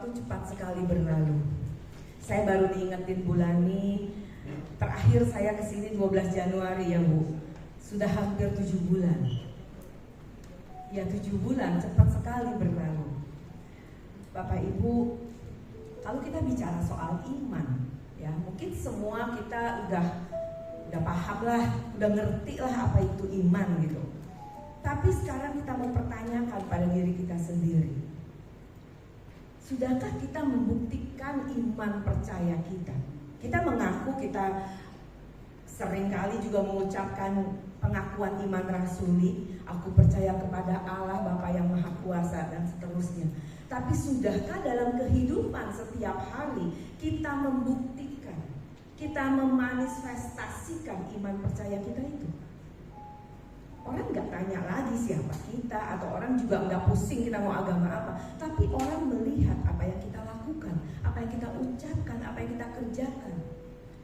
tahun cepat sekali berlalu. Saya baru diingetin Bulani, terakhir saya kesini 12 Januari ya Bu. Sudah hampir 7 bulan. Ya 7 bulan cepat sekali berlalu. Bapak Ibu, kalau kita bicara soal iman, ya mungkin semua kita udah paham lah, udah ngerti lah apa itu iman gitu. Tapi sekarang kita mau pertanyakan pada diri kita sendiri. Sudahkah kita membuktikan iman percaya kita? Kita mengaku, kita seringkali juga mengucapkan pengakuan iman rasuli. Aku percaya kepada Allah Bapa yang Maha Kuasa dan seterusnya. Tapi sudahkah dalam kehidupan setiap hari kita membuktikan, kita memanifestasikan iman percaya kita itu? Orang nggak tanya lagi siapa kita, atau orang juga nggak pusing kita mau agama apa. Tapi orang melihat apa yang kita lakukan, apa yang kita ucapkan, apa yang kita kerjakan,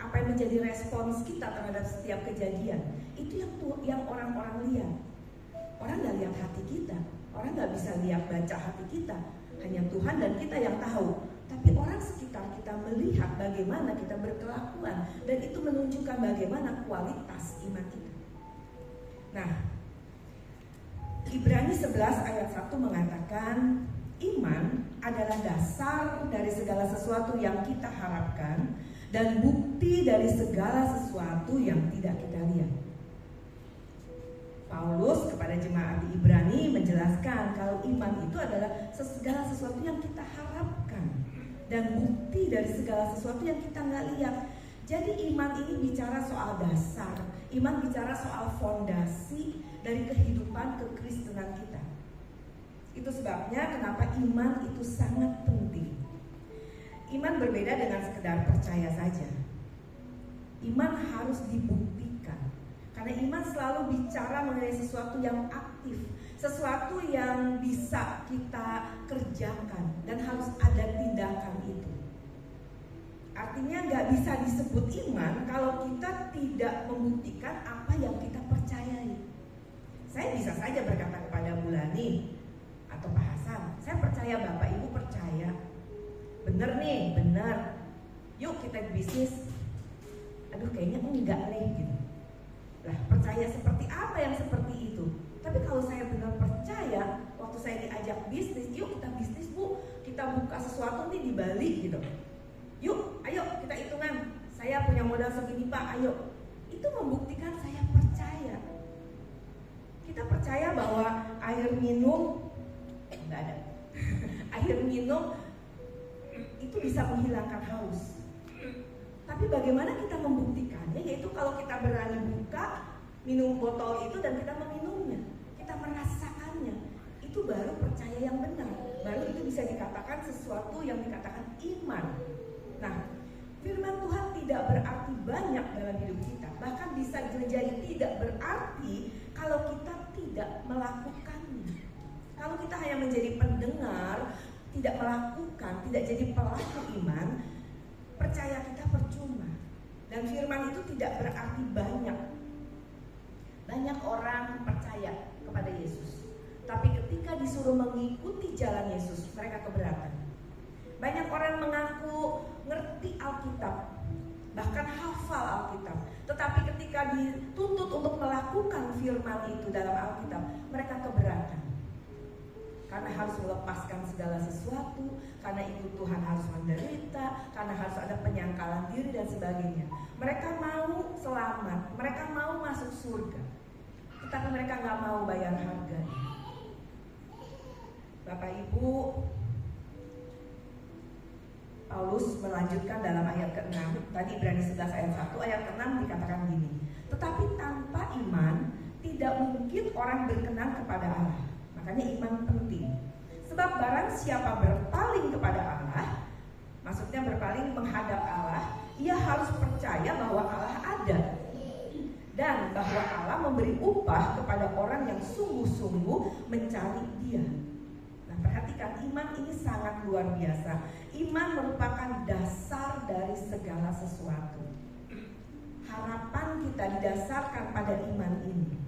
apa yang menjadi respons kita terhadap setiap kejadian. Itu yang orang-orang lihat. Orang nggak lihat hati kita, orang nggak bisa lihat baca hati kita. Hanya Tuhan dan kita yang tahu. Tapi orang sekitar kita melihat bagaimana kita berkelakuan, dan itu menunjukkan bagaimana kualitas iman kita. Nah, Ibrani 11 ayat 1 mengatakan iman adalah dasar dari segala sesuatu yang kita harapkan dan bukti dari segala sesuatu yang tidak kita lihat. Paulus kepada jemaat di Ibrani menjelaskan kalau iman itu adalah segala sesuatu yang kita harapkan dan bukti dari segala sesuatu yang kita nggak lihat. Jadi iman ini bicara soal dasar, iman bicara soal fondasi dari kehidupan kekristenan kita. Itu sebabnya kenapa iman itu sangat penting. Iman berbeda dengan sekedar percaya saja. Iman harus dibuktikan. Karena iman selalu bicara mengenai sesuatu yang aktif, sesuatu yang bisa kita kerjakan dan harus ada tindakan itu. Artinya nggak bisa disebut iman kalau kita tidak membuktikan apa yang kita percayai. Saya bisa saja berkata kepada Bulani atau Pak Hasan, saya percaya Bapak Ibu percaya. Bener nih, bener. Yuk kita bisnis. Aduh kayaknya enggak nih gitu. Lah percaya seperti apa yang seperti itu? Tapi kalau saya benar percaya, waktu saya diajak bisnis, yuk kita bisnis Bu, kita buka sesuatu nih di Bali gitu. Yuk, ayo kita hitungan. Saya punya modal segini Pak, ayo. Itu membuktikan saya percaya. Kita percaya bahwa air minum enggak ada. Air minum itu bisa menghilangkan haus. Tapi bagaimana kita membuktikannya? Yaitu kalau kita berani buka minum botol itu dan kita meminumnya, kita merasakannya. Itu baru percaya yang benar. Baru itu bisa dikatakan sesuatu yang dikatakan iman. Nah, firman Tuhan tidak berarti banyak dalam hidup kita. Bahkan bisa menjadi tidak berarti kalau kita tidak melakukannya. Kalau kita hanya menjadi pendengar, tidak melakukan, tidak jadi pelaku iman, percaya kita percuma. Dan firman itu tidak berarti banyak. Banyak orang percaya kepada Yesus, tapi ketika disuruh mengikuti jalan Yesus, mereka keberatan. Banyak orang mengaku ngerti Alkitab, bahkan hafal Alkitab, tetapi ketika dituntut untuk melakukan firman itu dalam Alkitab, mereka keberatan. Karena harus melepaskan segala sesuatu, karena itu Tuhan harus menderita, karena harus ada penyangkalan diri dan sebagainya. Mereka mau selamat, mereka mau masuk surga, tetapi mereka gak mau bayar harganya. Bapak Ibu, Paulus melanjutkan dalam ayat ke-6, tadi Ibrani 11 ayat 1, ayat ke-6 dikatakan gini. Tetapi tanpa iman, tidak mungkin orang berkenan kepada Allah. Makanya iman penting. Sebab barang siapa berpaling kepada Allah, maksudnya berpaling menghadap Allah, ia harus percaya bahwa Allah ada, dan bahwa Allah memberi upah kepada orang yang sungguh-sungguh mencari Dia. Nah, perhatikan, iman ini sangat luar biasa. Iman merupakan dasar dari segala sesuatu. Harapan kita didasarkan pada iman ini.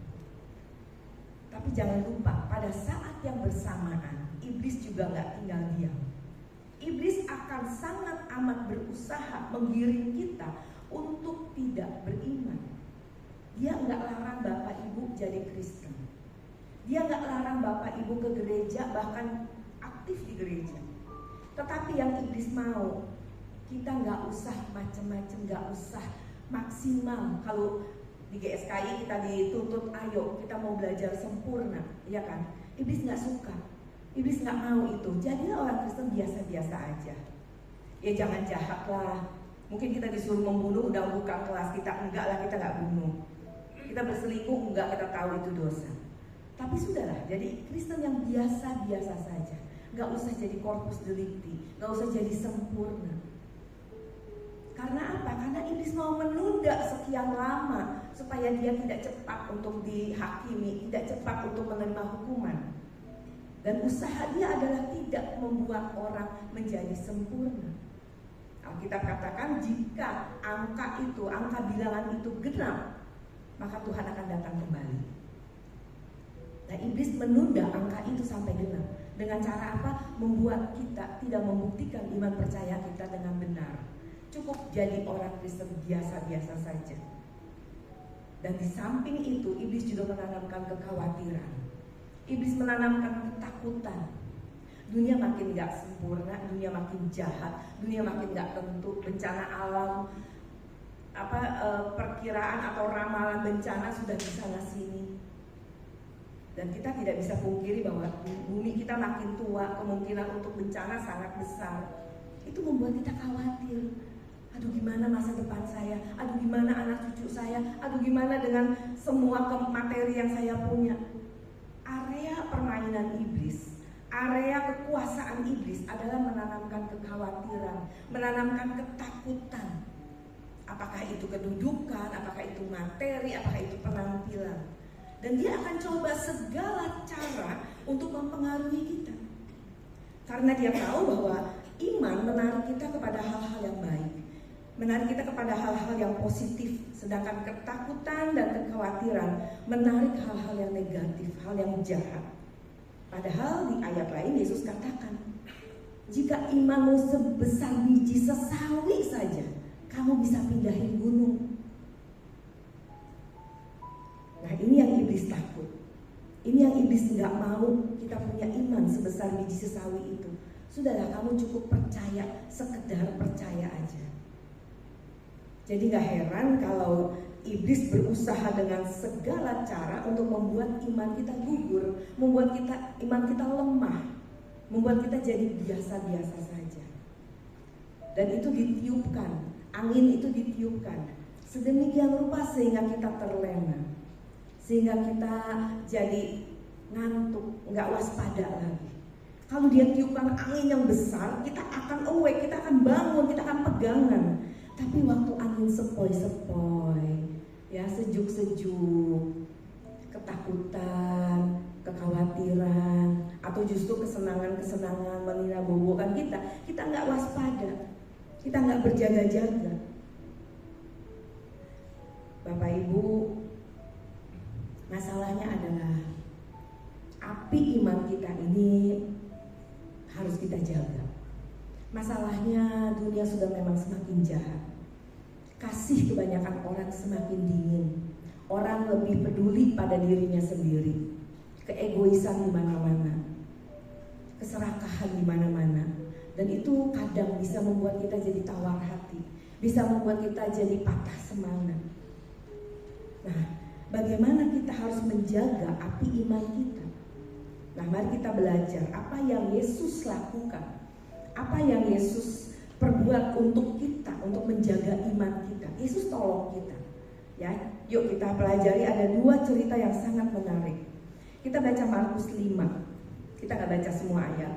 Tapi jangan lupa, pada saat yang bersamaan, iblis juga gak tinggal diam. Iblis sangat amat berusaha menggiring kita untuk tidak beriman. Dia nggak larang Bapak Ibu jadi Kristen. Dia nggak larang Bapak Ibu ke gereja, bahkan aktif di gereja. Tetapi yang iblis mau, kita nggak usah macem-macem, nggak usah maksimal. Kalau di GSKI kita dituntut, ayo kita mau belajar sempurna, ya kan? Iblis nggak suka, iblis nggak mau itu. Jadilah orang Kristen biasa-biasa aja. Ya jangan jahat lah. Mungkin kita disuruh membunuh, udah buka kelas kita, enggak lah, kita nggak bunuh. Kita berselingkuh, enggak, kita tahu itu dosa. Tapi sudahlah, jadi Kristen yang biasa-biasa saja. Nggak usah jadi corpus delicti, nggak usah jadi sempurna. Karena apa? Karena iblis mau menunda sekian lama supaya dia tidak cepat untuk dihakimi, tidak cepat untuk menerima hukuman. Dan usaha dia adalah tidak membuat orang menjadi sempurna. Alkitab katakan jika angka bilangan itu genap, maka Tuhan akan datang kembali. Nah, iblis menunda angka itu sampai genap. Dengan cara apa? Membuat kita tidak membuktikan iman percaya kita dengan benar. Cukup jadi orang Kristen biasa-biasa saja. Dan di samping itu, iblis juga menanamkan kekhawatiran. Iblis menanamkan ketakutan. Dunia makin gak sempurna, dunia makin jahat, dunia makin gak tentu, bencana alam, perkiraan atau ramalan bencana sudah di sana sini. Dan kita tidak bisa pungkiri bahwa bumi kita makin tua, kemungkinan untuk bencana sangat besar. Itu membuat kita khawatir. Aduh, gimana masa depan saya? Aduh, gimana anak cucu saya? Aduh, gimana dengan semua materi yang saya punya? Area permainan iblis, area kekuasaan iblis adalah menanamkan kekhawatiran, menanamkan ketakutan. Apakah itu kedudukan, apakah itu materi, apakah itu penampilan. Dan dia akan coba segala cara untuk mempengaruhi kita. Karena dia tahu bahwa iman menarik kita kepada hal-hal yang baik, menarik kita kepada hal-hal yang positif. Sedangkan ketakutan dan kekhawatiran menarik hal-hal yang negatif, hal yang jahat. Padahal di ayat lain Yesus katakan, jika imanmu sebesar biji sesawi saja, kamu bisa pindahin gunung. Nah, ini yang iblis takut. Ini yang iblis nggak mau kita punya iman sebesar biji sesawi itu. Sudahlah, kamu cukup percaya, sekedar percaya aja. Jadi gak heran kalau iblis berusaha dengan segala cara untuk membuat iman kita gugur, membuat iman kita lemah, membuat kita jadi biasa-biasa saja. Dan itu ditiupkan, angin itu ditiupkan sedemikian rupa sehingga kita terlena, sehingga kita jadi ngantuk, nggak waspada lagi. Kalau dia tiupkan angin yang besar, kita akan awake, kita akan bangun, kita akan pegangan. Tapi waktu angin sepoi-sepoi, ya sejuk-sejuk, ketakutan, kekhawatiran, atau justru kesenangan-kesenangan meninabobokan kita nggak waspada, kita nggak berjaga-jaga. Bapak Ibu, masalahnya adalah api iman kita ini harus kita jaga. Masalahnya dunia sudah memang semakin jahat. Kasih kebanyakan orang semakin dingin. Orang lebih peduli pada dirinya sendiri. Keegoisan di mana-mana. Keserakahan di mana-mana. Dan itu kadang bisa membuat kita jadi tawar hati. Bisa membuat kita jadi patah semangat. Nah, bagaimana kita harus menjaga api iman kita? Nah, mari kita belajar apa yang Yesus lakukan. Apa yang Yesus perbuat untuk kita, untuk menjaga iman kita. Yesus tolong kita. Ya, yuk kita pelajari, ada dua cerita yang sangat menarik. Kita baca Markus 5. Kita nggak baca semua ayat,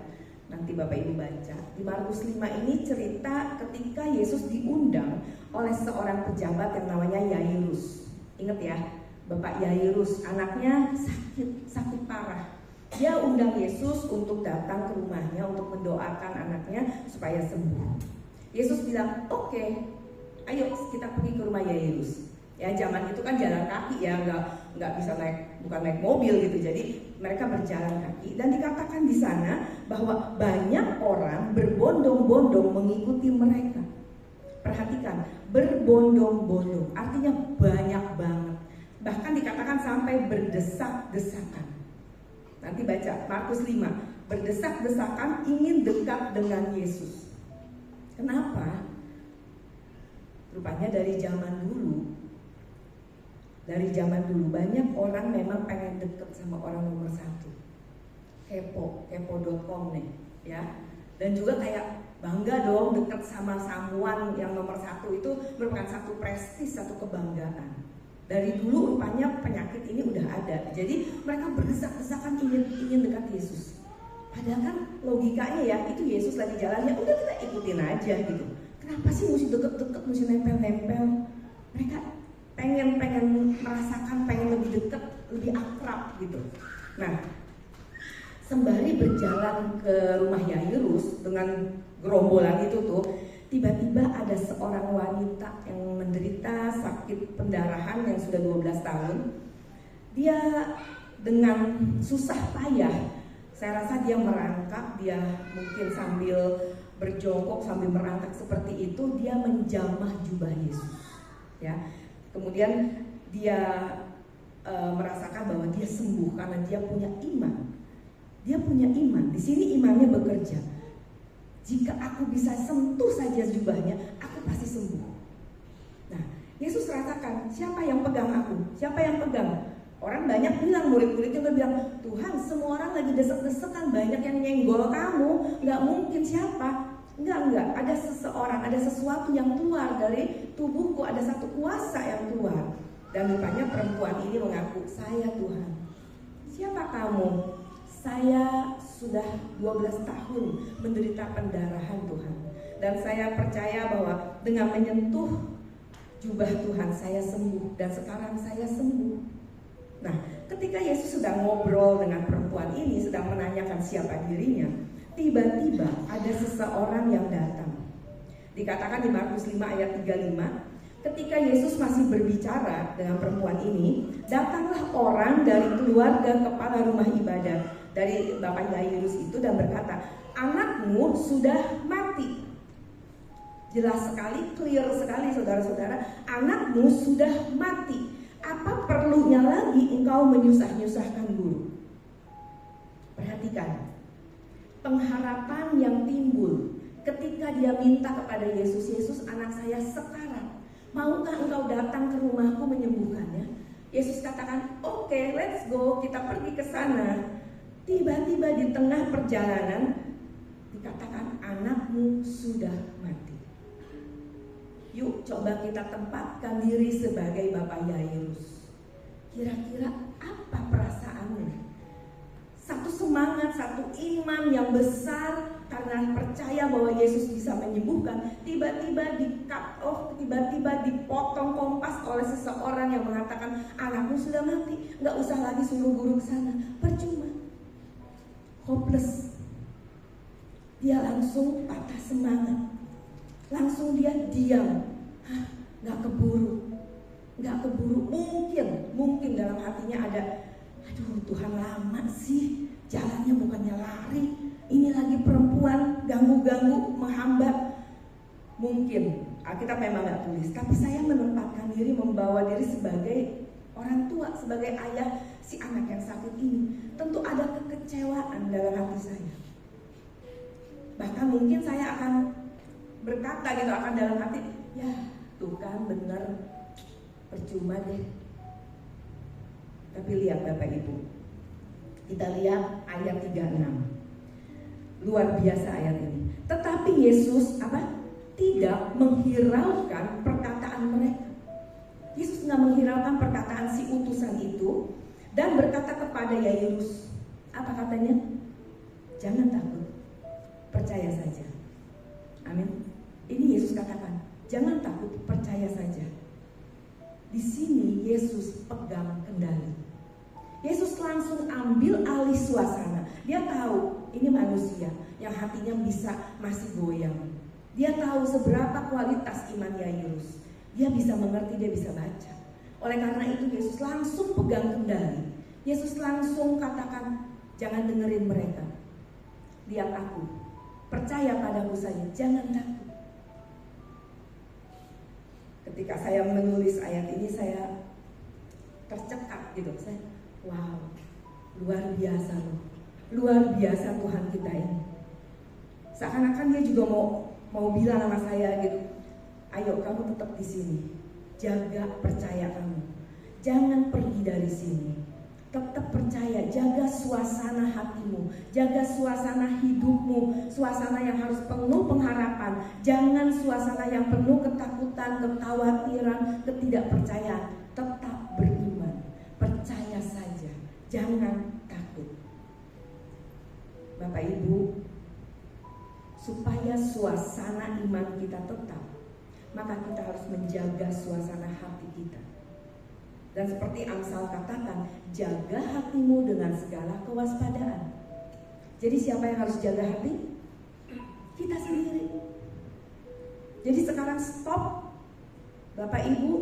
nanti Bapak Ibu baca. Di Markus 5 ini cerita ketika Yesus diundang oleh seorang pejabat yang namanya Yairus. Ingat ya, Bapak Yairus, anaknya sakit parah. Dia undang Yesus untuk datang ke rumahnya untuk mendoakan anaknya supaya sembuh. Yesus bilang, oke, ayo kita pergi ke rumah Yairus. Ya, zaman itu kan jalan kaki ya, nggak bisa bukan naik mobil gitu. Jadi mereka berjalan kaki dan dikatakan di sana bahwa banyak orang berbondong-bondong mengikuti mereka. Perhatikan, berbondong-bondong artinya banyak banget. Bahkan dikatakan sampai berdesak-desakan. Nanti baca Markus 5, berdesak-desakan ingin dekat dengan Yesus. Kenapa? Rupanya dari zaman dulu banyak orang memang pengen deket sama orang nomor satu. Kepo.com nih ya. Dan juga kayak bangga dong deket sama someone yang nomor satu, itu merupakan satu prestis, satu kebanggaan. Dari dulu rupanya penyakit ini udah ada. Jadi mereka berdesak-desakan ingin dekat Yesus. Padahal kan logikanya ya, itu Yesus lagi jalannya, udah kita ikutin aja gitu. Kenapa sih mesti deket-deket, mesti nempel-nempel? Mereka pengen merasakan, pengen lebih dekat, lebih akrab gitu. Nah, sembari berjalan ke rumah Yairus dengan gerombolan itu tuh, tiba-tiba ada seorang wanita yang menderita sakit pendarahan yang sudah 12 tahun. Dia dengan susah payah, saya rasa dia merangkak, dia mungkin sambil berjongkok, sambil merangkak seperti itu, dia menjamah jubah Yesus. Ya, kemudian dia merasakan bahwa dia sembuh karena dia punya iman. Dia punya iman. Di sini imannya bekerja. Jika aku bisa sentuh saja jubahnya, aku pasti sembuh. Nah, Yesus rasakan, siapa yang pegang aku? Siapa yang pegang? Orang banyak bilang, murid-muridnya bilang, Tuhan, semua orang lagi desek-desekan, banyak yang nyenggol kamu, nggak mungkin siapa? Enggak, ada seseorang, ada sesuatu yang keluar dari tubuhku, ada satu kuasa yang keluar. Dan rupanya perempuan ini mengaku, saya Tuhan. Siapa kamu? Saya sudah 12 tahun menderita pendarahan Tuhan. Dan saya percaya bahwa dengan menyentuh jubah Tuhan saya sembuh. Dan sekarang saya sembuh. Nah, ketika Yesus sedang ngobrol dengan perempuan ini, sedang menanyakan siapa dirinya, tiba-tiba ada seseorang yang datang. Dikatakan di Markus 5 ayat 35, ketika Yesus masih berbicara dengan perempuan ini, datanglah orang dari keluarga kepala rumah ibadat, dari Bapak Yairus itu, dan berkata, anakmu sudah mati. Jelas sekali, clear sekali saudara-saudara, anakmu sudah mati. Apa perlunya lagi engkau menyusah-nyusahkan guru? Perhatikan, pengharapan yang timbul ketika dia minta kepada Yesus, Yesus, anak saya sekarang, maukah engkau datang ke rumahku menyembuhkannya? Yesus katakan, oke, let's go, kita pergi ke sana. Tiba-tiba di tengah perjalanan dikatakan anakmu sudah mati. Yuk coba kita tempatkan diri sebagai Bapak Yairus. Kira-kira apa perasaannya? Satu semangat, satu iman yang besar karena percaya bahwa Yesus bisa menyembuhkan, tiba-tiba di cut off, tiba-tiba dipotong kompas oleh seseorang yang mengatakan anakmu sudah mati, nggak usah lagi suruh guru ke sana, percuma. Hopeless. Dia langsung patah semangat. Langsung dia diam. Gak keburu. Mungkin dalam hatinya ada, aduh Tuhan lama sih, jalannya bukannya lari, ini lagi perempuan ganggu-ganggu, menghambat. Mungkin Alkitab memang gak tulis, tapi saya menempatkan diri, membawa diri sebagai orang tua, sebagai ayah si anak yang sakit ini. Tentu ada kekecewaan dalam hati saya. Bahkan mungkin saya akan berkata gitu, akan dalam hati, ya tuh kan bener, percuma deh. Tapi lihat Bapak Ibu, kita lihat ayat 36. Luar biasa ayat ini. Tetapi Yesus tidak menghiraukan perkataan mereka. Yesus nggak menghiraukan perkataan si utusan itu dan berkata kepada Yairus, apa katanya? Jangan takut, percaya saja. Amin. Ini Yesus katakan, jangan takut, percaya saja. Di sini Yesus pegang kendali. Yesus langsung ambil alih suasana. Dia tahu ini manusia yang hatinya masih goyang. Dia tahu seberapa kualitas iman Yairus. Dia bisa mengerti, dia bisa baca. Oleh karena itu Yesus langsung pegang kendali. Yesus langsung katakan, jangan dengerin mereka. Lihat aku, percaya padaku saja, jangan takut. Ketika saya menulis ayat ini, saya tercekat gitu. Saya, wow, luar biasa loh. Luar biasa Tuhan kita ini. Seakan-akan dia juga mau bilang sama saya gitu, ayo kamu tetap di sini, jaga percaya kamu, jangan pergi dari sini, tetap percaya, jaga suasana hatimu, jaga suasana hidupmu, suasana yang harus penuh pengharapan, jangan suasana yang penuh ketakutan, kekhawatiran, ketidakpercayaan. Tetap beriman, percaya saja, jangan takut. Bapak Ibu, supaya suasana iman kita tetap, maka kita harus menjaga suasana hati kita. Dan seperti Amsal katakan, jaga hatimu dengan segala kewaspadaan. Jadi siapa yang harus jaga hati? Kita sendiri. Jadi sekarang stop. Bapak Ibu,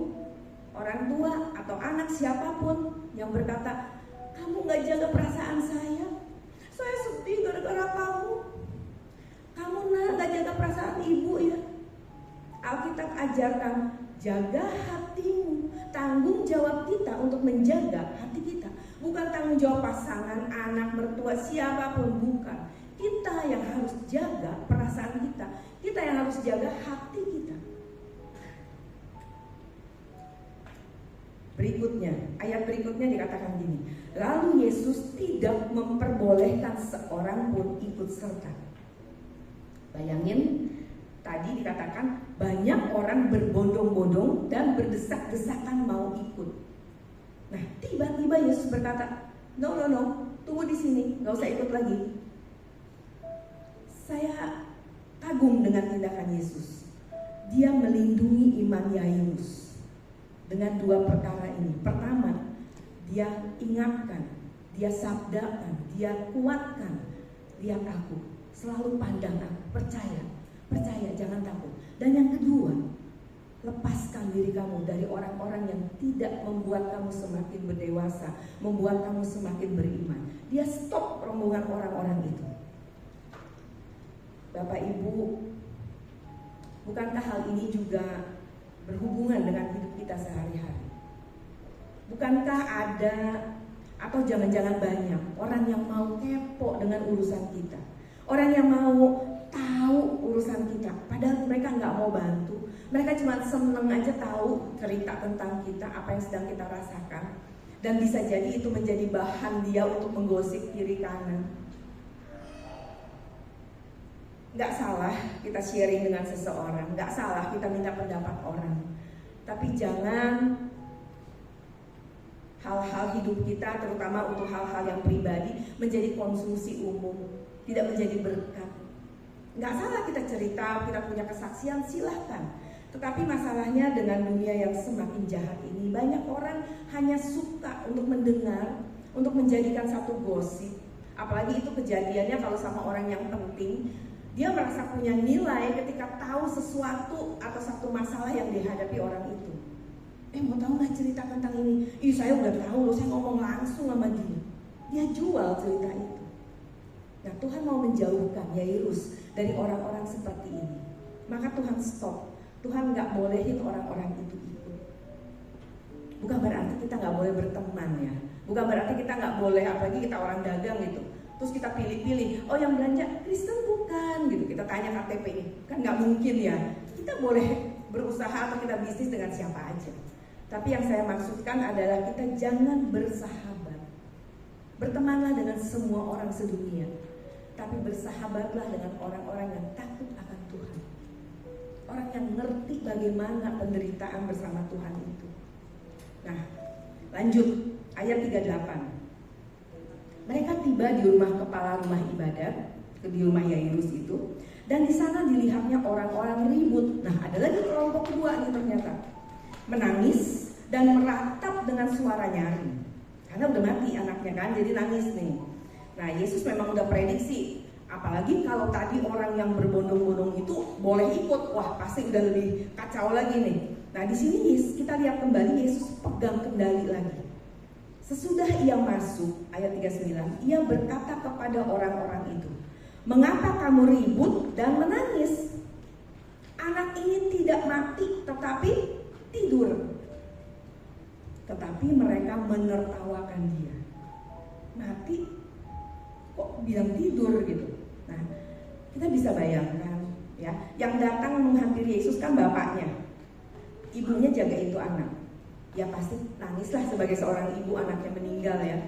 orang tua atau anak siapapun yang berkata, kamu gak jaga perasaan saya sedih gara-gara kamu. Kamu gak jaga perasaan ibu ya. Alkitab ajarkan, jaga hatimu. Tanggung jawab kita untuk menjaga hati kita. Bukan tanggung jawab pasangan, anak, mertua, siapapun, bukan. Kita yang harus jaga perasaan kita. Kita yang harus jaga hati kita. Berikutnya, ayat berikutnya dikatakan gini, lalu Yesus tidak memperbolehkan seorang pun ikut serta. Bayangin, tadi dikatakan banyak orang berbondong-bondong dan berdesak-desakan mau ikut. Nah, tiba-tiba Yesus berkata, no, tunggu di sini, gak usah ikut lagi. Saya kagum dengan tindakan Yesus. Dia melindungi iman Yairus dengan dua perkara ini. Pertama, dia ingatkan, dia sabdakan, dia kuatkan, lihat aku, selalu pandang aku, percaya, jangan takut. Dan yang kedua, lepaskan diri kamu dari orang-orang yang tidak membuat kamu semakin berdewasa, membuat kamu semakin beriman. Dia stop rombongan orang-orang itu. Bapak Ibu, bukankah hal ini juga berhubungan dengan hidup kita sehari-hari? Bukankah ada atau jangan-jangan banyak orang yang mau kepo dengan urusan kita, orang yang mau tahu urusan kita, padahal mereka nggak mau bantu. Mereka cuma seneng aja tahu cerita tentang kita, apa yang sedang kita rasakan, dan bisa jadi itu menjadi bahan dia untuk menggosip kiri kanan. Gak salah kita sharing dengan seseorang, gak salah kita minta pendapat orang. Tapi jangan hal-hal hidup kita, terutama untuk hal-hal yang pribadi, menjadi konsumsi umum, tidak menjadi berkat. Gak salah kita cerita, kita punya kesaksian, silahkan. Tetapi masalahnya dengan dunia yang semakin jahat ini, banyak orang hanya suka untuk mendengar, untuk menjadikan satu gosip. Apalagi itu kejadiannya kalau sama orang yang penting. Dia merasa punya nilai ketika tahu sesuatu atau satu masalah yang dihadapi orang itu. Mau tahu nggak cerita tentang ini? Saya udah tahu loh, saya ngomong langsung sama dia. Dia jual cerita itu. Nah, Tuhan mau menjauhkan Yairus dari orang-orang seperti ini. Maka Tuhan stop. Tuhan nggak bolehin orang-orang itu ikut. Bukan berarti kita nggak boleh berteman ya. Bukan berarti kita nggak boleh, apalagi kita orang dagang gitu. Terus kita pilih-pilih, oh yang belanja Kristen bukan gitu. Kita tanya KTP-nya, kan nggak mungkin ya. Kita boleh berusaha atau kita bisnis dengan siapa aja. Tapi yang saya maksudkan adalah kita jangan bersahabat. Bertemanlah dengan semua orang sedunia, tapi bersahabatlah dengan orang-orang yang takut akan Tuhan. Orang yang ngerti bagaimana penderitaan bersama Tuhan itu. Nah, lanjut ayat 38. Mereka tiba di rumah kepala rumah ibadat, di rumah Yairus itu, dan di sana dilihatnya orang-orang ribut. Nah, ada lagi kelompok kedua nih ternyata, menangis dan meratap dengan suara nyaring, karena udah mati anaknya kan, jadi nangis nih. Nah, Yesus memang udah prediksi, apalagi kalau tadi orang yang berbondong-bondong itu boleh ikut, wah pasti udah lebih kacau lagi nih. Nah di sini kita lihat kembali Yesus pegang kendali lagi. Sesudah ia masuk, ayat 39, ia berkata kepada orang-orang itu, "Mengapa kamu ribut dan menangis? Anak ini tidak mati tetapi tidur." Tetapi mereka menertawakan dia. Mati? Kok bilang tidur gitu? Nah, kita bisa bayangkan ya, yang datang menghampiri Yesus kan bapaknya. Ibunya jaga itu anak. Ya pasti nangislah sebagai seorang ibu anaknya meninggal ya.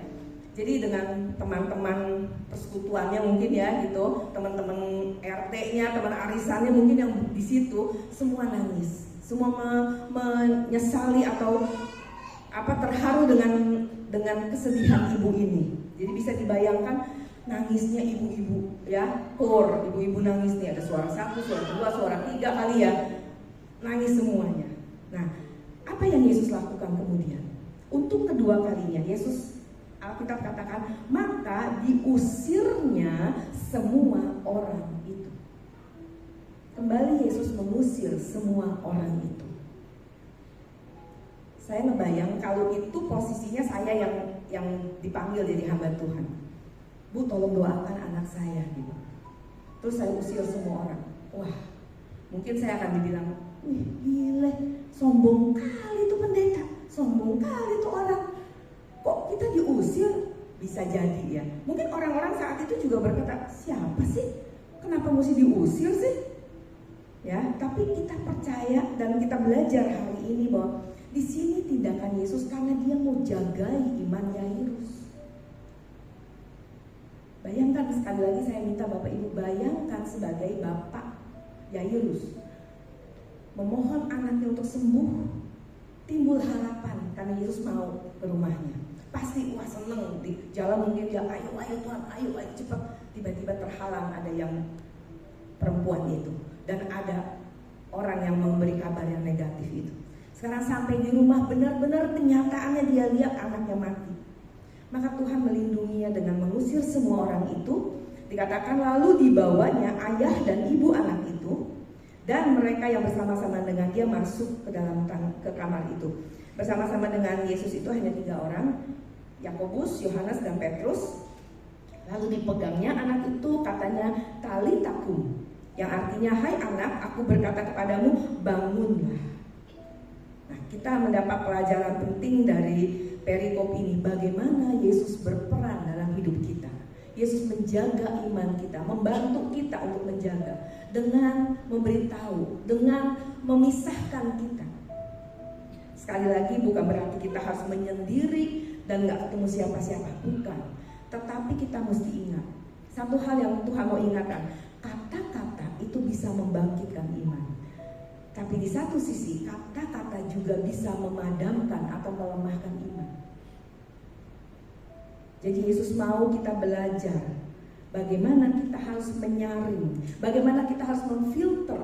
Jadi dengan teman-teman persekutuannya mungkin ya gitu, teman-teman RT-nya, teman arisannya mungkin yang di situ semua nangis. Semua menyesali atau terharu dengan kesedihan ibu ini. Jadi bisa dibayangkan nangisnya ibu-ibu ya, ibu-ibu nangis nih, ada suara 1, suara 2, suara 3 kali ya, nangis semuanya. Nah, apa yang Yesus lakukan kemudian? Untuk kedua kalinya Yesus, Alkitab katakan, maka diusirnya semua orang itu. Kembali Yesus mengusir semua orang itu. Saya ngebayang kalau itu posisinya saya yang dipanggil jadi hamba Tuhan. Bu, tolong doakan anak saya gitu. Terus saya usir semua orang. Wah, mungkin saya akan dibilang, wih gile, sombong kali itu pendeta, sombong kali itu orang. Kok kita diusir? Bisa jadi ya. Mungkin orang-orang saat itu juga berkata, siapa sih? Kenapa mesti diusir sih? Ya, tapi kita percaya dan kita belajar hari ini bahwa di sini tindakan Yesus karena dia mau jagai iman Yairus. Bayangkan sekali lagi, saya minta Bapak Ibu bayangkan sebagai Bapak Yairus memohon anaknya untuk sembuh, timbul harapan karena Yesus mau ke rumahnya. Pasti wah seneng, di jalan mungkin dia ayo Tuhan, ayo cepat. Tiba-tiba terhalang ada yang perempuan itu dan ada orang yang memberi kabar yang negatif itu. Sekarang sampai di rumah benar-benar kenyataannya dia lihat anaknya mati. Maka Tuhan melindunginya dengan mengusir semua orang itu. Dikatakan lalu dibawanya ayah dan ibu anak itu dan mereka yang bersama-sama dengan dia masuk ke dalam ke kamar itu. Bersama-sama dengan Yesus itu hanya 3 orang, Yakobus, Yohanes dan Petrus. Lalu dipegangnya anak itu, katanya talitakum, yang artinya hai anak, aku berkata kepadamu bangunlah. Nah, kita mendapat pelajaran penting dari perikop ini, bagaimana Yesus berperan dalam hidup kita. Yesus menjaga iman kita, membantu kita untuk menjaga dengan memberitahu, dengan memisahkan kita. Sekali lagi bukan berarti kita harus menyendiri dan gak ketemu siapa-siapa, bukan. Tetapi kita mesti ingat satu hal yang Tuhan mau ingatkan, kata-kata itu bisa membangkitkan iman. Tapi di satu sisi kata-kata juga bisa memadamkan atau melemahkan iman. Jadi Yesus mau kita belajar bagaimana kita harus menyaring, bagaimana kita harus memfilter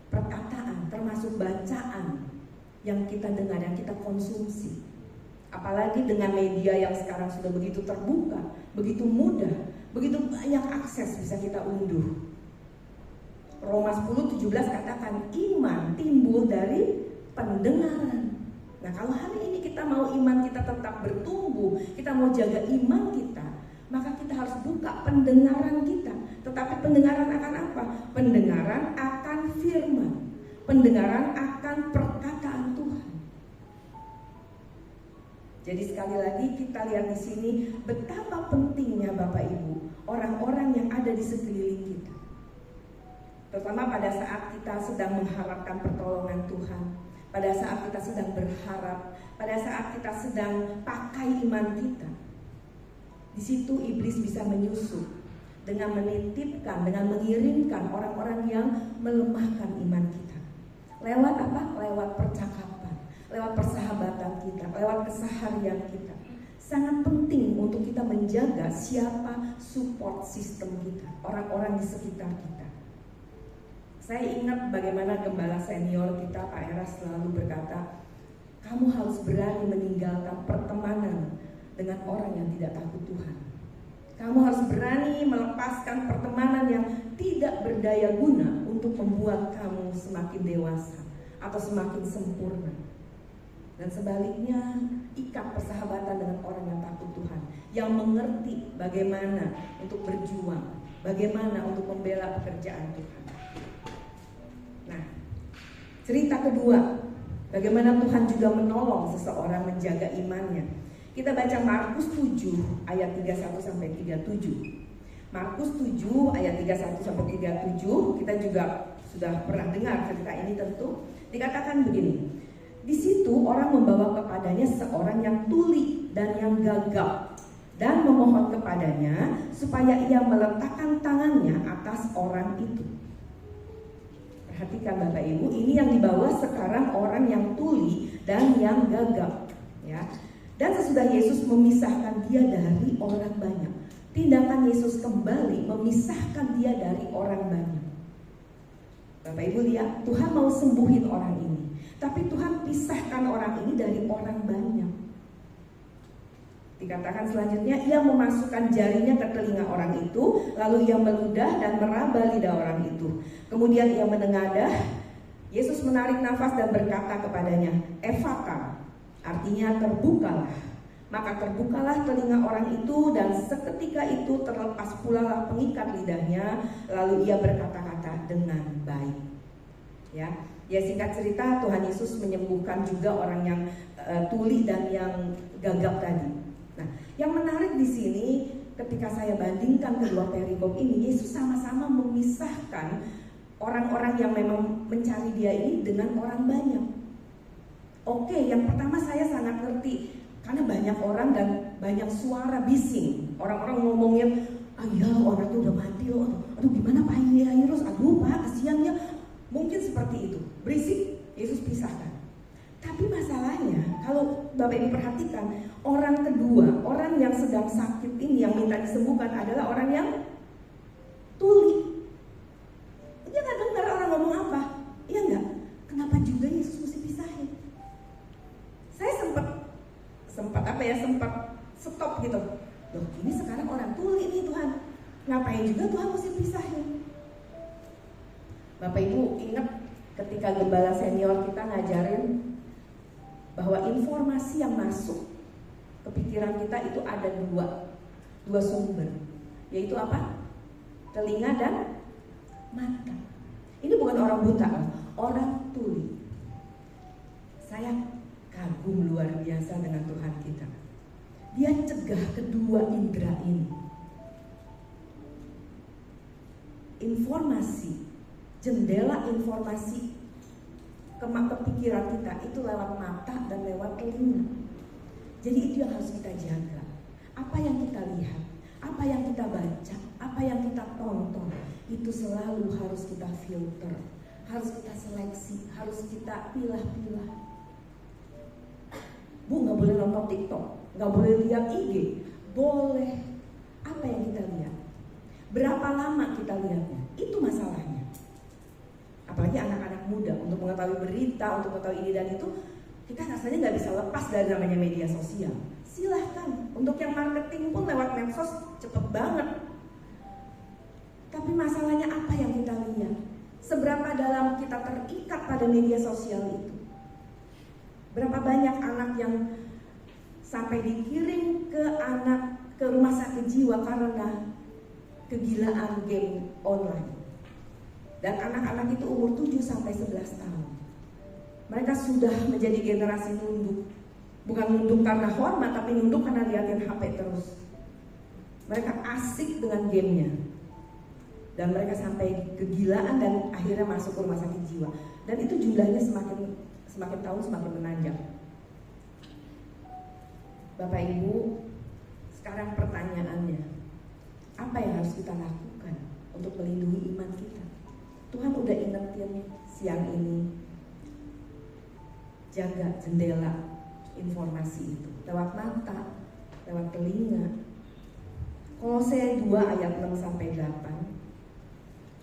perkataan, termasuk bacaan yang kita dengar, yang kita konsumsi. Apalagi dengan media yang sekarang sudah begitu terbuka, begitu mudah, begitu banyak akses bisa kita unduh. Roma 10:17 katakan iman timbul dari pendengaran. Nah, kalau hari ini kita mau iman kita tetap bertumbuh, kita mau jaga iman kita, maka kita harus buka pendengaran kita. Tetapi pendengaran akan apa? Pendengaran akan firman, pendengaran akan perkataan Tuhan. Jadi sekali lagi kita lihat di sini betapa pentingnya Bapak Ibu orang-orang yang ada di sekeliling kita. Terutama pada saat kita sedang mengharapkan pertolongan Tuhan, pada saat kita sedang berharap, pada saat kita sedang pakai iman kita. Di situ iblis bisa menyusup dengan menitipkan, dengan mengirimkan orang-orang yang melemahkan iman kita. Lewat apa? Lewat percakapan, lewat persahabatan kita, lewat keseharian kita. Sangat penting untuk kita menjaga siapa support system kita, orang-orang di sekitar kita. Saya ingat bagaimana gembala senior kita, Pak Era, selalu berkata, kamu harus berani meninggalkan pertemanan dengan orang yang tidak takut Tuhan. Kamu harus berani melepaskan pertemanan yang tidak berdaya guna untuk membuat kamu semakin dewasa atau semakin sempurna. Dan sebaliknya, ikat persahabatan dengan orang yang takut Tuhan, yang mengerti bagaimana untuk berjuang, bagaimana untuk membela pekerjaan Tuhan. Nah, cerita kedua, bagaimana Tuhan juga menolong seseorang menjaga imannya. Kita baca Markus 7 ayat 31 sampai 37. Markus 7 ayat 31 sampai 37, kita juga sudah pernah dengar cerita ini tentu. Dikatakan begini, di situ orang membawa kepadanya seorang yang tuli dan yang gagap dan memohon kepadanya supaya ia meletakkan tangannya atas orang itu. Perhatikan Bapak Ibu, ini yang dibawa sekarang orang yang tuli dan yang gagap, ya. Dan sesudah Yesus memisahkan dia dari orang banyak, tindakan Yesus kembali memisahkan dia dari orang banyak. Bapak Ibu lihat, Tuhan mau sembuhin orang ini, tapi Tuhan pisahkan orang ini dari orang banyak. Dikatakan selanjutnya, ia memasukkan jarinya ke telinga orang itu, lalu ia meludah dan meraba lidah orang itu. Kemudian ia menengadah. Yesus menarik nafas dan berkata kepadanya, Efata, artinya terbukalah. Maka terbukalah telinga orang itu, dan seketika itu terlepas pula lah pengikat lidahnya, lalu ia berkata-kata dengan baik. Ya, singkat cerita, Tuhan Yesus menyembuhkan juga orang yang tuli dan yang gagap tadi. Nah, yang menarik di sini ketika saya bandingkan kedua perikop ini, Yesus sama-sama memisahkan orang-orang yang memang mencari dia ini dengan orang banyak. Oke, yang pertama saya sangat ngerti, karena banyak orang dan banyak suara bising. Orang-orang ngomongin, ya orang itu udah mati loh. Aduh gimana Pak Yairus? Aduh Pak kasihan ya. Mungkin seperti itu, berisik. Yesus pisahkan. Tapi masalahnya, kalau Bapak Ibu perhatikan, orang kedua, orang yang sedang sakit ini yang minta disembuhkan adalah orang yang tuli. Dia gak dengar orang ngomong apa. Iya enggak? Kenapa juga Yesus mesti pisahin? Saya sempat stop gitu. Loh, ini sekarang orang tuli nih Tuhan. Ngapain juga Tuhan mesti pisahin? Bapak Ibu ingat ketika gembala senior kita ngajarin bahwa informasi yang masuk ke pikiran kita itu ada dua sumber, yaitu apa? Telinga dan mata. Ini bukan orang buta, orang tuli. Saya kagum luar biasa dengan Tuhan kita. Dia cegah kedua indera ini. Informasi, jendela informasi ke pikiran kita itu lewat mata dan lewat telinga. Jadi itu yang harus kita jaga. Apa yang kita lihat, apa yang kita baca, apa yang kita tonton, itu selalu harus kita filter, harus kita seleksi, harus kita pilah-pilah. Bu, gak boleh nonton TikTok, gak boleh lihat IG. Boleh. Apa yang kita lihat? Berapa lama kita lihatnya? Itu masalahnya. Apalagi anak-anak muda, untuk mengetahui berita, untuk mengetahui ini dan itu, kita rasanya gak bisa lepas dari namanya media sosial. Silahkan, untuk yang marketing pun lewat medsos cepet banget. Tapi masalahnya apa yang kita lihat? Seberapa dalam kita terikat pada media sosial itu? Berapa banyak anak yang sampai dikirim ke rumah sakit jiwa karena kegilaan game online. Dan anak-anak itu umur 7 sampai 11 tahun. Mereka sudah menjadi generasi nunduk. Bukan nunduk karena hormat, tapi nunduk karena liatin HP terus. Mereka asik dengan gamenya. Dan mereka sampai kegilaan dan akhirnya masuk ke rumah sakit jiwa. Dan itu jumlahnya semakin tahun semakin menanjak. Bapak Ibu, sekarang pertanyaannya, apa yang harus kita lakukan untuk melindungi iman kita? Tuhan udah ingetin siang ini, jaga jendela informasi itu lewat mata, lewat telinga. Kolose 2 ayat 6 sampai 8.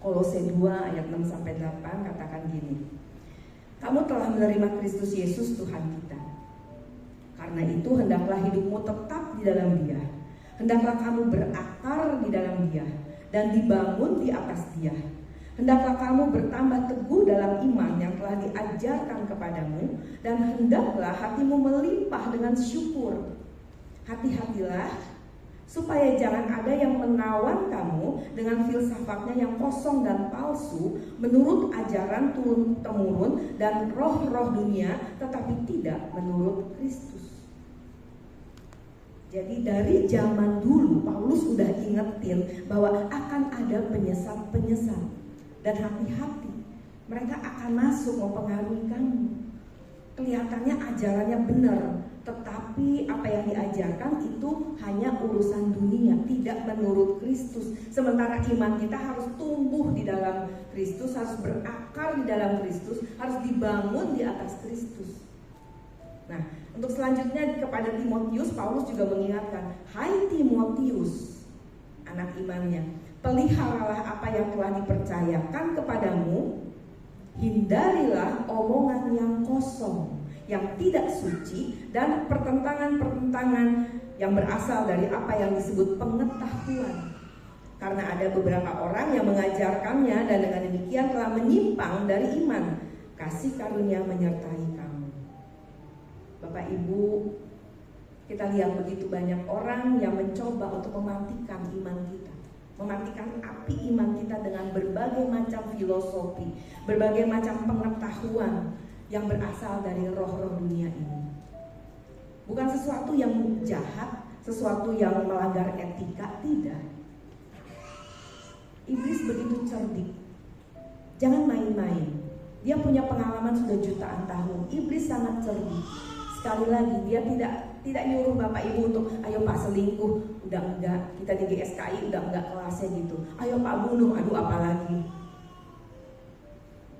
Kolose 2 ayat 6 sampai 8 katakan gini. Kamu telah menerima Kristus Yesus Tuhan kita. Karena itu hendaklah hidupmu tetap di dalam Dia. Hendaklah kamu berakar di dalam Dia dan dibangun di atas Dia. Hendaklah kamu bertambah teguh dalam iman yang telah diajarkan kepadamu, dan hendaklah hatimu melimpah dengan syukur. Hati-hatilah supaya jangan ada yang menawan kamu dengan filsafatnya yang kosong dan palsu, menurut ajaran turun-temurun dan roh-roh dunia, tetapi tidak menurut Kristus. Jadi dari zaman dulu Paulus sudah ingetin bahwa akan ada penyesat-penyesat. Dan hati-hati, mereka akan masuk mempengaruhi kamu. Kelihatannya ajarannya benar, tetapi apa yang diajarkan itu hanya urusan dunia, tidak menurut Kristus. Sementara iman kita harus tumbuh di dalam Kristus, harus berakar di dalam Kristus, harus dibangun di atas Kristus. Nah, untuk selanjutnya kepada Timotius, Paulus juga mengingatkan, "Hai Timotius, anak imannya, peliharalah apa yang telah dipercayakan kepadamu, hindarilah omongan yang kosong, yang tidak suci, dan pertentangan-pertentangan yang berasal dari apa yang disebut pengetahuan. Karena ada beberapa orang yang mengajarkannya dan dengan demikian telah menyimpang dari iman. Kasih karunia menyertai kamu." Bapak Ibu, kita lihat begitu banyak orang yang mencoba untuk mematikan iman kita, mematikan api iman kita dengan berbagai macam filosofi, berbagai macam pengetahuan yang berasal dari roh-roh dunia ini. Bukan sesuatu yang jahat, sesuatu yang melanggar etika, tidak. Iblis begitu cerdik. Jangan main-main. Dia punya pengalaman sudah jutaan tahun. Iblis sangat cerdik. Sekali lagi, dia tidak nyuruh Bapak Ibu untuk ayo Pak selingkuh, udah enggak, kita di GSKI udah enggak kelasnya gitu. Ayo Pak bunuh, aduh apalagi.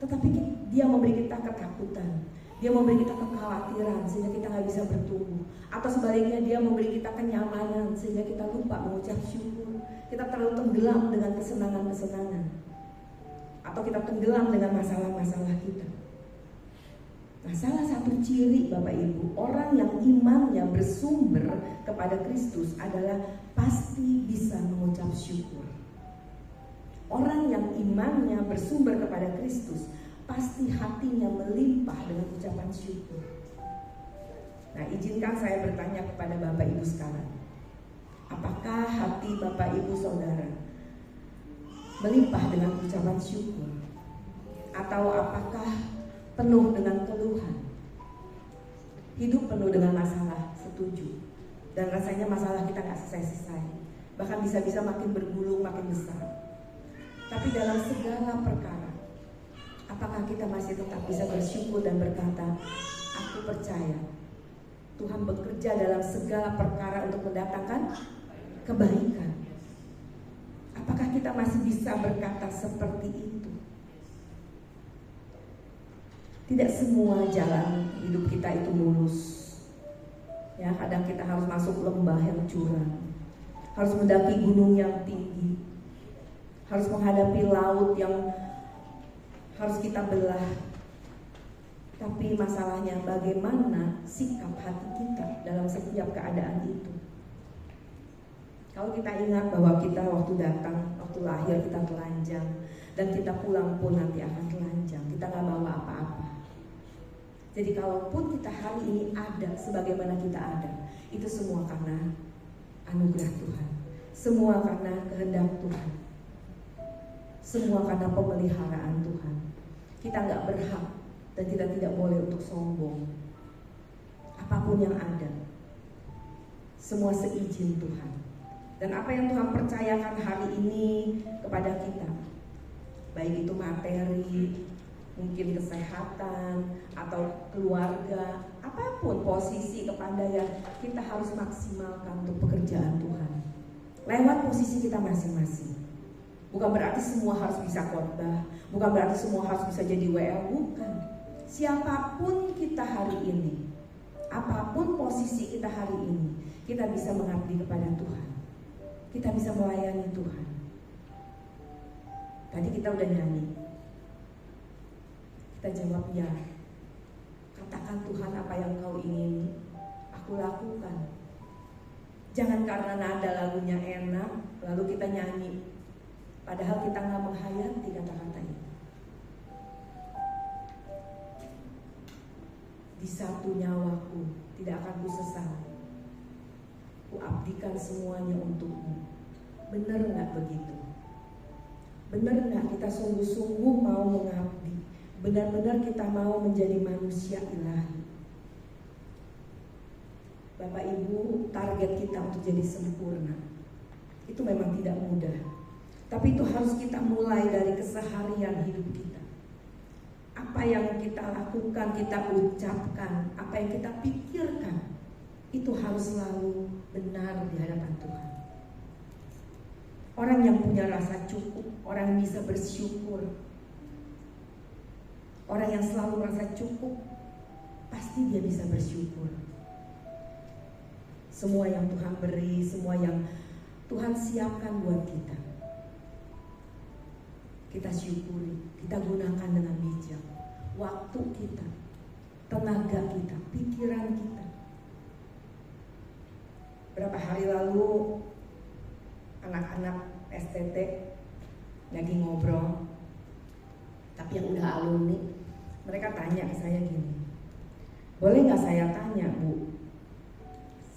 Tetapi dia memberi kita ketakutan, dia memberi kita kekhawatiran sehingga kita nggak bisa bertumbuh. Atau sebaliknya dia memberi kita kenyamanan sehingga kita lupa mengucap syukur. Kita terlalu tenggelam dengan kesenangan-kesenangan, atau kita tenggelam dengan masalah-masalah kita. Nah, salah satu ciri Bapak Ibu orang yang imannya bersumber kepada Kristus adalah pasti bisa mengucap syukur. Orang yang imannya bersumber kepada Kristus pasti hatinya melimpah dengan ucapan syukur. Nah, izinkan saya bertanya kepada Bapak Ibu sekarang, apakah hati Bapak Ibu Saudara melimpah dengan ucapan syukur? Atau apakah penuh dengan keluhan? Hidup penuh dengan masalah, setuju. Dan rasanya masalah kita gak selesai-selesai, bahkan bisa-bisa makin bergulung, makin besar. Tapi dalam segala perkara, apakah kita masih tetap bisa bersyukur dan berkata, aku percaya Tuhan bekerja dalam segala perkara untuk mendatangkan kebaikan? Apakah kita masih bisa berkata seperti itu? Tidak semua jalan hidup kita itu mulus. Ya, kadang kita harus masuk lembah yang curam, harus mendaki gunung yang tinggi, harus menghadapi laut yang harus kita belah. Tapi masalahnya bagaimana sikap hati kita dalam setiap keadaan itu. Kalau kita ingat bahwa kita waktu datang, waktu lahir kita telanjang, dan kita pulang pun nanti akan telanjang, kita gak bawa apa-apa. Jadi kalaupun kita hari ini ada sebagaimana kita ada, itu semua karena anugerah Tuhan, semua karena kehendak Tuhan, semua karena pemeliharaan Tuhan. Kita gak berhak dan kita tidak boleh untuk sombong. Apapun yang ada, semua seizin Tuhan. Dan apa yang Tuhan percayakan hari ini kepada kita, baik itu materi, mungkin kesehatan, atau keluarga, apapun posisi kepandaian, kita harus maksimalkan untuk pekerjaan Tuhan lewat posisi kita masing-masing. Bukan berarti semua harus bisa khotbah, bukan berarti semua harus bisa jadi WL, bukan. Siapapun kita hari ini, apapun posisi kita hari ini, kita bisa mengabdi kepada Tuhan, kita bisa melayani Tuhan. Tadi kita udah nyanyi, kita jawab ya. Katakan Tuhan, apa yang kau ingin aku lakukan. Jangan karena nada lagunya enak lalu kita nyanyi, padahal kita gak menghayati kata-kata itu. di satu nyawaku tidak akan kusesali. Kuabdikan semuanya untukmu. Benar nggak begitu? Benar nggak kita sungguh-sungguh mau mengabdi? Benar-benar kita mau menjadi manusia ilahi? Bapak Ibu, target kita untuk jadi sempurna itu memang tidak mudah. Tapi itu harus kita mulai dari keseharian hidup kita. Apa yang kita lakukan, kita ucapkan, apa yang kita pikirkan, itu harus selalu benar di hadapan Tuhan. Orang yang punya rasa cukup, orang yang bisa bersyukur, orang yang selalu merasa cukup, pasti dia bisa bersyukur. Semua yang Tuhan beri, semua yang Tuhan siapkan buat kita, kita syukuri, kita gunakan dengan bijak. Waktu kita, tenaga kita, pikiran kita. Berapa hari lalu anak-anak STT lagi ngobrol, tapi yang udah alumni, mereka tanya ke saya gini, boleh gak saya tanya Bu,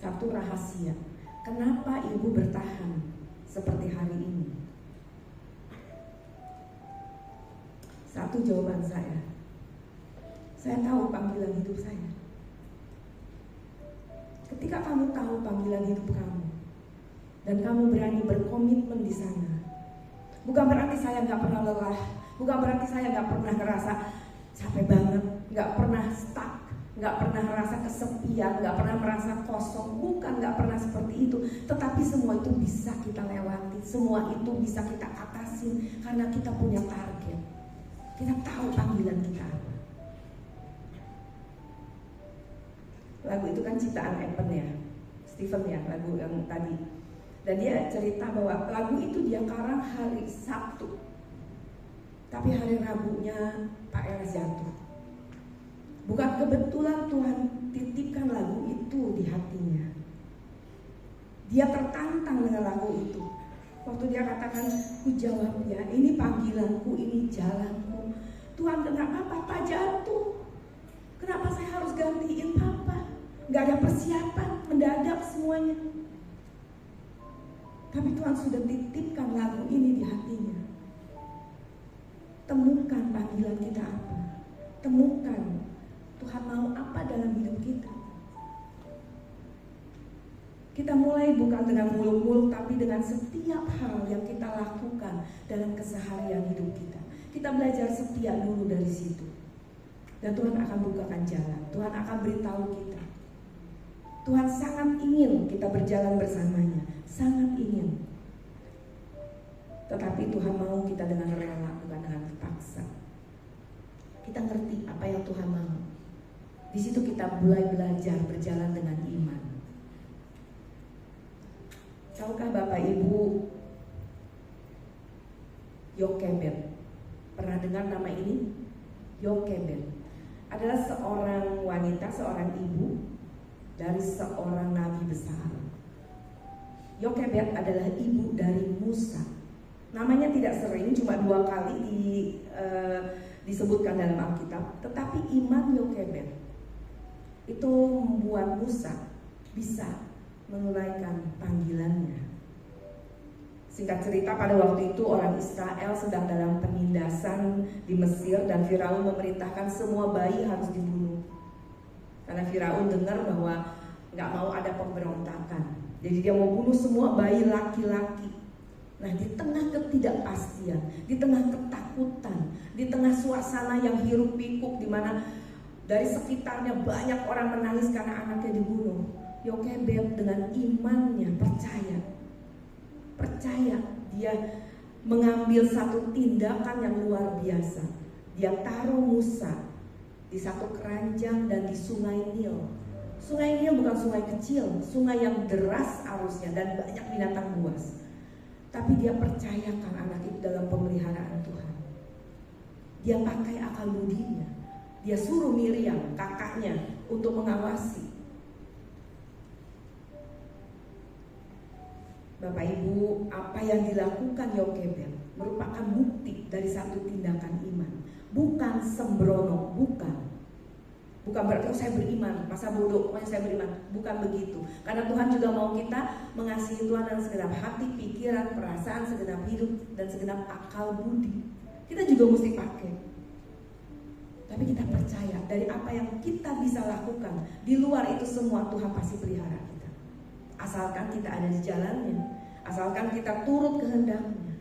satu rahasia, kenapa Ibu bertahan seperti hari ini? Satu jawaban saya tahu panggilan hidup saya. Ketika kamu tahu panggilan hidup kamu dan kamu berani berkomitmen di sana, bukan berarti saya nggak pernah lelah, bukan berarti saya nggak pernah ngerasa capek banget, nggak pernah stuck, nggak pernah merasa kesepian, nggak pernah merasa kosong, bukan, nggak pernah seperti itu. Tetapi semua itu bisa kita lewati, semua itu bisa kita atasin karena kita punya target. Kita tahu panggilan kita apa. Lagu itu kan ciptaan Evan ya, Stephen ya, lagu yang tadi. Dan dia cerita bahwa lagu itu dia karang hari Sabtu, tapi hari Rabunya Pak Eras jatuh. Bukan kebetulan Tuhan titipkan lagu itu di hatinya. Dia tertantang dengan lagu itu. Waktu dia katakan, ku jawab ya, ini panggilanku, ini jalanku. Tuhan, kenapa Papa jatuh? Kenapa saya harus gantiin Papa? Gak ada persiapan, mendadak semuanya. Tapi Tuhan sudah titipkan lagu ini di hatinya. Temukan panggilan kita apa. Temukan Tuhan mau apa dalam hidup kita. Kita mulai bukan dengan muluk-muluk, tapi dengan setiap hal yang kita lakukan dalam keseharian hidup kita. Kita belajar setia dulu dari situ. Dan Tuhan akan bukakan jalan. Tuhan akan beritahu kita. Tuhan sangat ingin kita berjalan bersamanya. Sangat ingin. Tetapi Tuhan mau kita dengan rela, bukan dengan terpaksa. Kita ngerti apa yang Tuhan mau. Di situ kita mulai belajar berjalan dengan iman. Tahukah Bapak Ibu Yokebed? Pernah dengar nama ini? Yokebed adalah seorang wanita, seorang ibu dari seorang nabi besar. Yokebed adalah ibu dari Musa. Namanya tidak sering, cuma 2 kali disebutkan dalam Alkitab. Tetapi iman Yokebed itu membuat Musa bisa menunaikan panggilannya. Singkat cerita, pada waktu itu orang Israel sedang dalam penindasan di Mesir dan Firaun memerintahkan semua bayi harus dibunuh. Karena Firaun dengar bahwa nggak mau ada pemberontakan, jadi dia mau bunuh semua bayi laki-laki. Nah, di tengah ketidakpastian, di tengah ketakutan, di tengah suasana yang hiruk pikuk, di mana dari sekitarnya banyak orang menangis karena anaknya dibunuh, Yokebed dengan imannya percaya dia mengambil satu tindakan yang luar biasa. Dia taruh Musa di satu keranjang dan di sungai Nil. Sungai Nil bukan sungai kecil, sungai yang deras arusnya dan banyak binatang buas. Tapi dia percayakan anak itu dalam pemeliharaan Tuhan. Dia pakai akal budinya. Dia suruh Miriam, kakaknya, untuk mengawasi. Bapak Ibu, apa yang dilakukan Yokebed merupakan bukti dari satu tindakan iman. Bukan sembrono, bukan. Bukan berarti saya beriman, masa bodoh, pokoknya saya beriman. Bukan begitu. Karena Tuhan juga mau kita mengasihi Tuhan dengan segenap hati, pikiran, perasaan, segenap hidup, dan segenap akal budi. Kita juga mesti pakai. Tapi kita percaya dari apa yang kita bisa lakukan, di luar itu semua Tuhan pasti pelihara kita. Asalkan kita ada di jalannya, asalkan kita turut kehendaknya.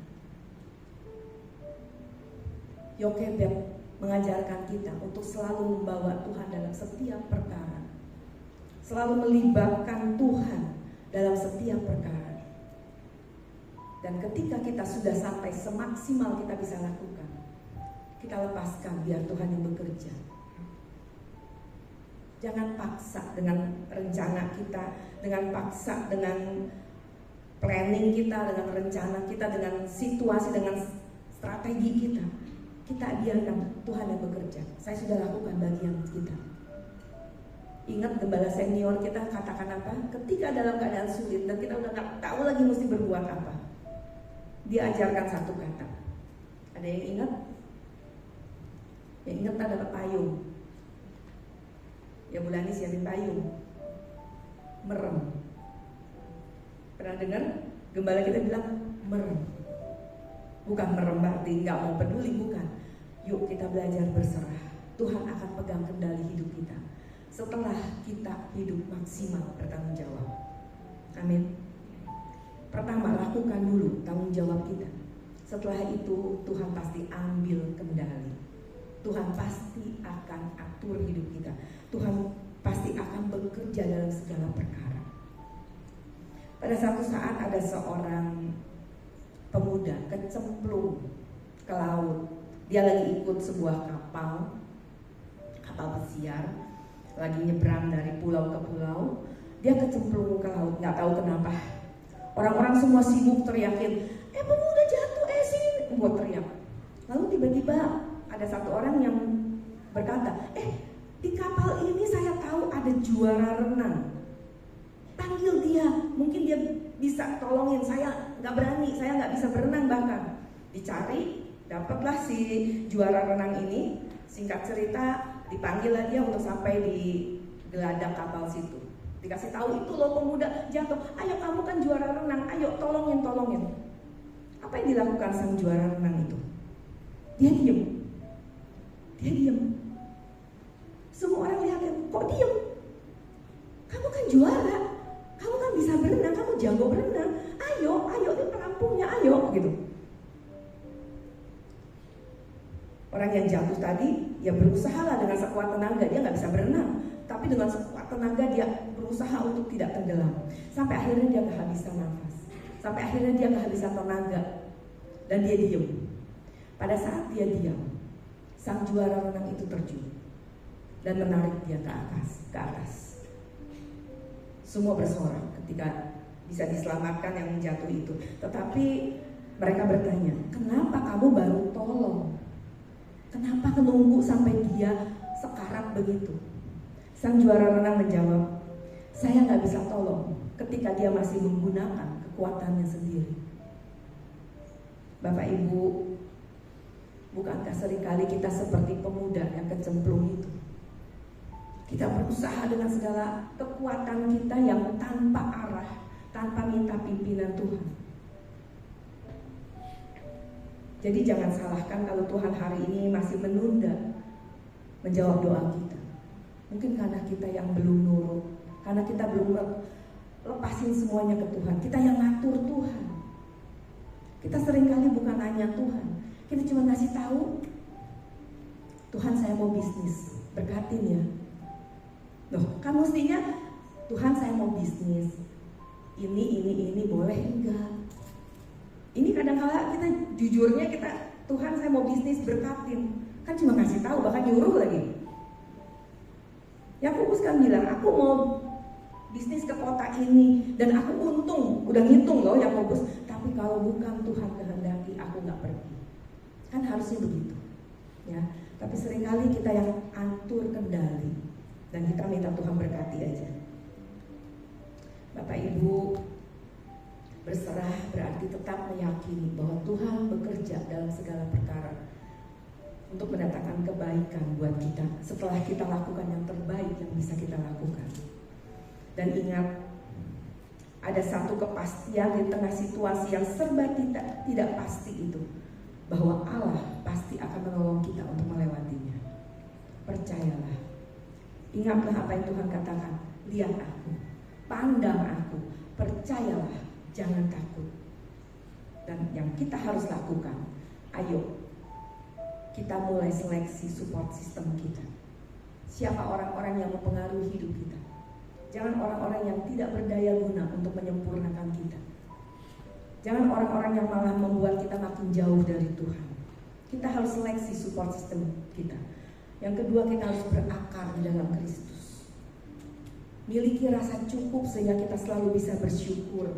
Yokebed mengajarkan kita untuk selalu membawa Tuhan dalam setiap perkara, selalu melibatkan Tuhan dalam setiap perkara. Dan ketika kita sudah sampai semaksimal kita bisa lakukan, kita lepaskan biar Tuhan yang bekerja. Jangan paksa dengan rencana kita, dengan paksa dengan planning kita, dengan rencana kita, dengan situasi, dengan strategi kita. Kita biarkan Tuhan yang bekerja. Saya sudah lakukan bagian kita. Ingat gembala senior kita katakan apa? Ketika dalam keadaan sulit dan kita udah gak tahu lagi mesti berbuat apa, dia ajarkan satu kata. Ada yang ingat? Yang ingat adalah payung. Ya Bulani siapin payung. Merem. Pernah dengar? Gembala kita bilang merem. Bukan merem berarti gak mau peduli, bukan. Yuk kita belajar berserah. Tuhan akan pegang kendali hidup kita setelah kita hidup maksimal bertanggung jawab. Amin. Pertama, lakukan dulu tanggung jawab kita. Setelah itu Tuhan pasti ambil kendali. Tuhan pasti akan atur hidup kita. Tuhan pasti akan bekerja dalam segala perkara. Pada satu saat ada seorang pemuda kecemplung ke laut. Dia lagi ikut sebuah kapal pesiar, lagi nyebrang dari pulau ke pulau. Dia kecemplung ke laut, nggak tahu kenapa. Orang-orang semua sibuk teriakin, pemuda jatuh, sini, buat teriak. Lalu tiba-tiba ada satu orang yang berkata, di kapal ini saya tahu ada juara renang. Panggil dia, mungkin dia bisa tolongin. Saya nggak berani, saya nggak bisa berenang bahkan. Dicari. Dapatlah si juara renang ini. Singkat cerita, dipanggillah dia untuk sampai di geladak kapal situ. Dikasih tahu, itu loh pemuda jatuh. Ayo kamu kan juara renang, ayo tolongin. Apa yang dilakukan sang juara renang itu? Dia diem. Semua orang lihatin, kok diem? Kamu kan juara, kamu kan bisa berenang, kamu jago berenang. Ayo ini pelampungnya, ayo gitu. Orang yang jatuh tadi, ya berusaha lah dengan sekuat tenaga. Dia gak bisa berenang, tapi dengan sekuat tenaga dia berusaha untuk tidak tenggelam. Sampai akhirnya dia kehabisan nafas, sampai akhirnya dia kehabisan tenaga. Dan dia diam. Pada saat dia diam, sang juara renang itu terjun dan menarik dia ke atas. Semua bersorak ketika bisa diselamatkan yang jatuh itu. Tetapi mereka bertanya, kenapa kamu baru tolong? Kenapa menunggu sampai dia sekarat begitu? Sang juara renang menjawab, saya gak bisa tolong ketika dia masih menggunakan kekuatannya sendiri. Bapak Ibu, bukankah seringkali kita seperti pemuda yang kecemplung itu? Kita berusaha dengan segala kekuatan kita yang tanpa arah, tanpa minta pimpinan Tuhan. Jadi jangan salahkan kalau Tuhan hari ini masih menunda menjawab doa kita. Mungkin karena kita yang belum nurut, karena kita belum lepasin semuanya ke Tuhan. Kita yang ngatur Tuhan. Kita seringkali bukan nanya Tuhan, kita cuma ngasih tahu, Tuhan saya mau bisnis, berkatin ya. Loh, kan mestinya Tuhan saya mau bisnis, ini boleh enggak? Ini kadang-kala kita jujurnya Tuhan saya mau bisnis, berkatin. Kan cuma ngasih tahu, bahkan nyuruh lagi. Yakobus kan bilang, aku mau bisnis ke kota ini dan aku untung, udah ngitung loh Yakobus. Tapi kalau bukan Tuhan kehendaki, aku gak pergi. Kan harusnya begitu ya. Tapi seringkali kita yang atur kendali dan kita minta Tuhan berkati aja. Bapak Ibu, berserah berarti tetap meyakini bahwa Tuhan bekerja dalam segala perkara. untuk mendatangkan kebaikan buat kita setelah kita lakukan yang terbaik yang bisa kita lakukan. Dan ingat, ada satu kepastian di tengah situasi yang serba tidak pasti itu, bahwa Allah pasti akan menolong kita untuk melewatinya. Percayalah. Ingatlah apa yang Tuhan katakan. Lihat aku, pandang aku, percayalah, jangan takut. Dan yang kita harus lakukan, ayo kita mulai seleksi support system kita. Siapa orang-orang yang mempengaruhi hidup kita? Jangan orang-orang yang tidak berdaya guna untuk menyempurnakan kita. Jangan orang-orang yang malah membuat kita makin jauh dari Tuhan. Kita harus seleksi support system kita. Yang kedua, kita harus berakar di dalam Kristus. Miliki rasa cukup sehingga kita selalu bisa bersyukur.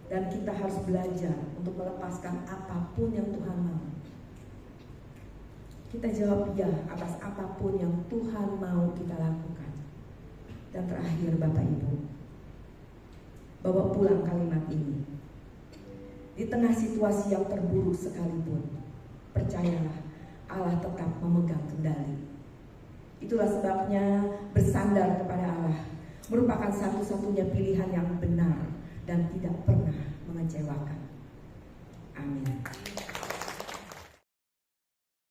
Dan kita harus belajar untuk melepaskan apapun yang Tuhan mau. Kita jawab ya atas apapun yang Tuhan mau kita lakukan. Dan terakhir Bapak Ibu, bawa pulang kalimat ini. Di tengah situasi yang terburuk sekalipun, percayalah Allah tetap memegang kendali. Itulah sebabnya bersandar kepada Allah merupakan satu-satunya pilihan yang benar.